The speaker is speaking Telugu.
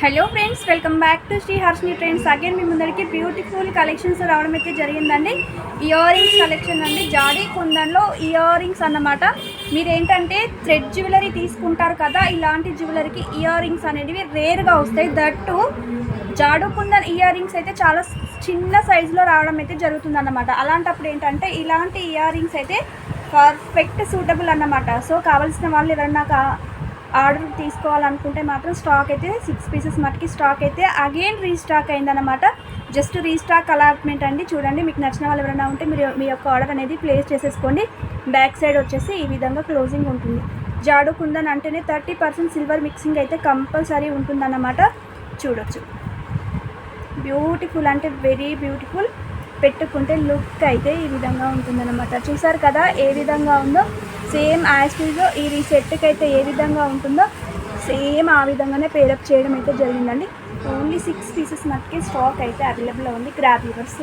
Hello friends, welcome back to Sri Harshini trends. Again మీ ముందరికి బ్యూటిఫుల్ కలెక్షన్స్ రావడం అయితే జరిగిందండి. ఇయర్ రింగ్స్ కలెక్షన్ అండి. జాడీ కుందన్లో ఇయర్ రింగ్స్ అన్నమాట. మీరు ఏంటంటే థ్రెడ్ జ్యువెలరీ తీసుకుంటారు కదా, ఇలాంటి జ్యువెలరీకి ఇయర్ రింగ్స్ అనేవి రేర్గా వస్తాయి. దట్టు జాడు కుందన్ ఇయర్ రింగ్స్ అయితే చాలా చిన్న సైజులో రావడం అయితే జరుగుతుంది అన్నమాట. అలాంటప్పుడు ఏంటంటే ఇలాంటి ఇయర్ రింగ్స్ అయితే పర్ఫెక్ట్ సూటబుల్ అన్నమాట. సో కావాల్సిన వాళ్ళు ఎవరన్నా ఆర్డర్ తీసుకోవాలనుకుంటే మాత్రం స్టాక్ అయితే 6 పీసెస్ మటుకి స్టాక్ అయితే అగైన్ రీస్టాక్ అయిందన్నమాట. జస్ట్ రీస్టాక్ అలాట్మెంట్ అండి. చూడండి, మీకు నచ్చిన వాళ్ళు ఎవరైనా ఉంటే మీరు మీ యొక్క ఆర్డర్ అనేది ప్లేస్ చేసేసుకోండి. బ్యాక్ సైడ్ వచ్చేసి ఈ విధంగా క్లోజింగ్ ఉంటుంది. జాడు కుందన్ అంటేనే 30% సిల్వర్ మిక్సింగ్ అయితే కంపల్సరీ ఉంటుందన్నమాట. చూడొచ్చు, బ్యూటిఫుల్ అంటే వెరీ బ్యూటిఫుల్. పెట్టుకుంటే లుక్ అయితే ఈ విధంగా ఉంటుందన్నమాట. చూసారు కదా ఏ విధంగా ఉందో, సేమ్ యాస్టీజ్లో ఈ సెట్కి అయితే ఏ విధంగా ఉంటుందో సేమ్ ఆ విధంగానే పేరప్ చేయడం అయితే జరిగిందండి. ఓన్లీ 6 పీసెస్ మట్టుకి స్టాక్ అయితే అవైలబుల్ ఉంది. Grab yours.